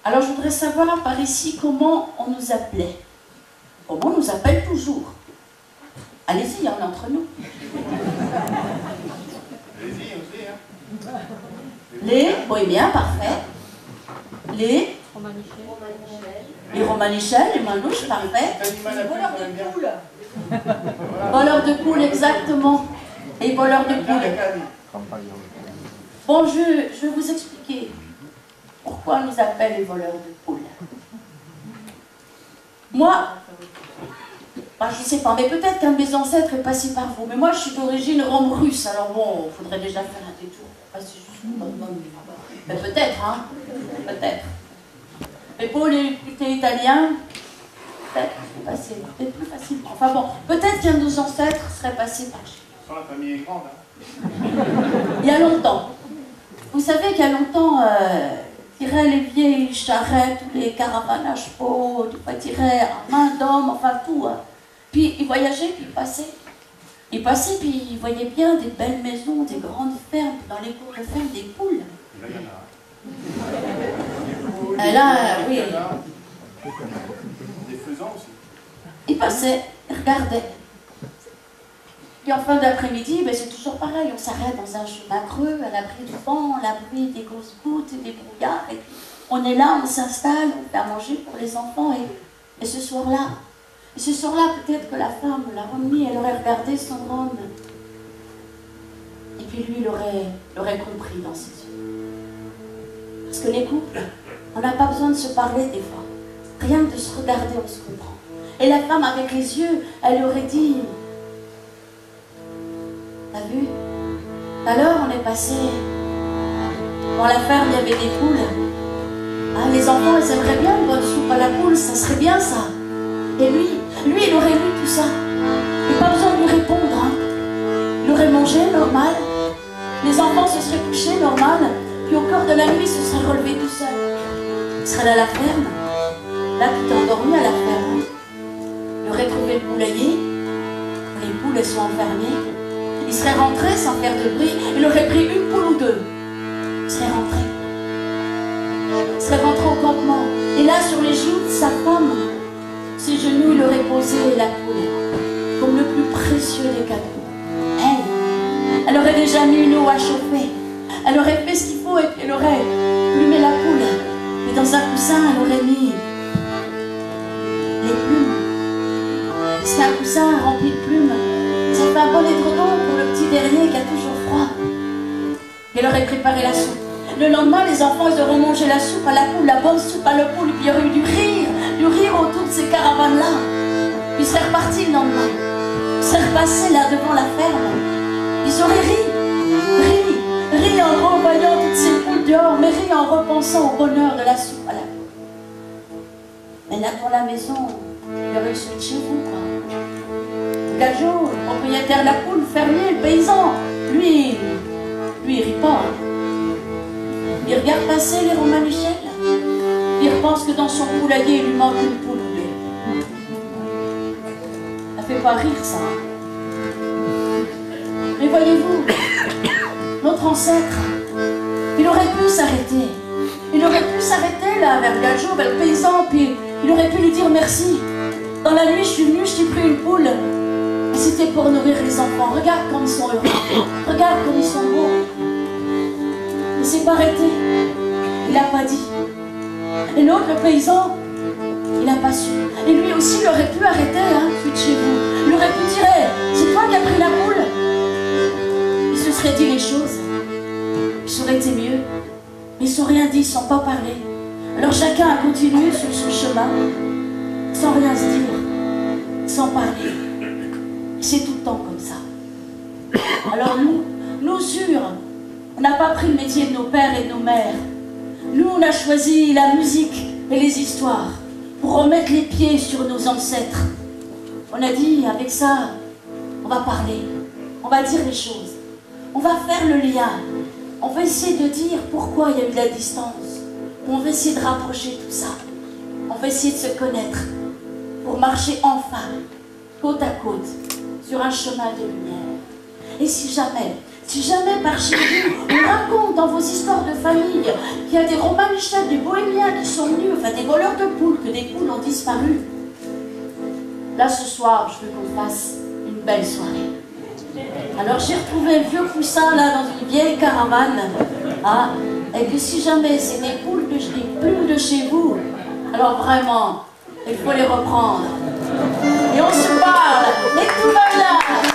Alors je voudrais savoir par ici comment on nous appelait. Comment on nous appelle toujours. Allez-y, il y en a entre nous. Allez-y aussi, hein. Les Bohémiens, parfait. Les Romanichels, les Manouches, parfait. Voleurs de poules. Voleurs de poules, exactement. Et voleurs de poules. Bon, je vais vous expliquer pourquoi on nous appelle les voleurs de poules. Moi, je ne sais pas, mais peut-être qu'un de mes ancêtres est passé par vous. Mais moi, je suis d'origine rome-russe, alors bon, il faudrait déjà faire un détour pour passer jusqu'au... Mais peut-être, hein, peut-être. Mais pour les italiens, peut-être c'est plus facile. Enfin bon, peut-être qu'un de nos ancêtres serait passé par chez nous. La famille est grande, hein. Il y a longtemps. Vous savez qu'il y a longtemps, tiraient les vieilles charrettes, les caravanes à chevaux, tiraient à main d'homme, enfin tout. Hein. Puis ils voyageaient, puis ils passaient. Ils passaient, puis ils voyaient bien des belles maisons, des grandes fermes, dans les cours de ferme, des poules. Là, il y en a. Et là, oui. Des faisans aussi. Ils passaient, ils regardaient. Puis en fin d'après-midi, ben, c'est toujours pareil, on s'arrête dans un chemin creux, à l'abri du vent, à l'abri des grosses gouttes, des brouillards, et puis on est là, on s'installe, on fait à manger pour les enfants, et ce soir-là, peut-être que la femme, la Romney, elle aurait regardé son homme, et puis lui, il aurait compris dans ses yeux. Parce que les couples, on n'a pas besoin de se parler des fois, rien que de se regarder, on se comprend. Et la femme, avec les yeux, elle aurait dit... T'as vu? Alors on est passé. Dans la ferme, il y avait des poules. Ah, les enfants, ils aimeraient bien une bonne soupe à la poule, ça serait bien ça. Et lui, il aurait lu tout ça. Il n'y a pas besoin de lui répondre. Hein. Il aurait mangé normal. Les enfants se seraient couchés normal. Puis au cœur de la nuit, il se serait relevé tout seul. Il serait là à la ferme. Là, tout endormi à la ferme. Il aurait trouvé le poulailler. Les poules, elles sont enfermées. Il serait rentré sans faire de bruit, il aurait pris une poule ou deux. Il serait rentré. Il serait rentré au campement. Et là, sur les genoux de sa femme, ses genoux, il aurait posé la poule, comme le plus précieux des cadeaux. Elle aurait déjà mis une eau à chauffer. Elle aurait fait ce qu'il faut et puis elle aurait plumé la poule. Et dans un coussin, elle aurait mis les plumes. C'est un coussin rempli de plumes. Ça fait un bon édredon pour le petit dernier qui a toujours froid. Elle aurait préparé la soupe. Le lendemain, les enfants, ils auraient mangé la soupe à la poule, la bonne soupe à la poule, et puis il y aurait eu du rire autour de ces caravanes-là. Puis ils seraient repartis le lendemain. Ils seraient repassés là devant la ferme. Ils auraient ri en revoyant toutes ces poules dehors, mais ri en repensant au bonheur de la soupe à la poule. Mais là, pour la maison, il y aurait eu celui de chez vous, quoi. Gageot, le propriétaire de la poule, le fermier, le paysan, lui il rit pas. Hein. Il regarde passer les Romanichels. Il repense que dans son poulailler, il lui manque une poule ou deux. Ça fait pas rire, ça. Mais voyez-vous, notre ancêtre, il aurait pu s'arrêter. Il aurait pu s'arrêter là, vers Gageot, vers le paysan, puis il aurait pu lui dire merci. Dans la nuit, je suis venu, je t'ai pris une poule. C'était pour nourrir les enfants. Regarde comme ils sont heureux. Regarde comme ils sont beaux. Il s'est pas arrêté. Il n'a pas dit. Et l'autre, le paysan, il n'a pas su. Et lui aussi, il aurait pu arrêter, hein, celui de chez vous. Il aurait pu dire, hey, c'est toi qui as pris la poule. Il se serait dit les choses. Ça aurait été mieux. Mais ils n'ont rien dit, ils n'ont pas parlé. Alors chacun a continué sur son chemin, sans rien se dire, sans parler. C'est tout le temps comme ça. Alors nous sûrs, on n'a pas pris le métier de nos pères et de nos mères. Nous, on a choisi la musique et les histoires pour remettre les pieds sur nos ancêtres. On a dit, avec ça, on va parler, on va dire les choses, on va faire le lien, on va essayer de dire pourquoi il y a eu de la distance, on va essayer de rapprocher tout ça, on va essayer de se connaître pour marcher enfin, côte à côte, sur un chemin de lumière. Et si jamais par chez vous, on raconte dans vos histoires de famille qu'il y a des Romanichels, des Bohémiens qui sont venus, enfin des voleurs de poules, que des poules ont disparu. Là, ce soir, je veux qu'on fasse une belle soirée. Alors j'ai retrouvé le vieux coussin là dans une vieille caravane. Ah, et que si jamais c'est des poules que je n'ai plus de chez vous, alors vraiment, il faut les reprendre. Et on se parle, et tout va bien.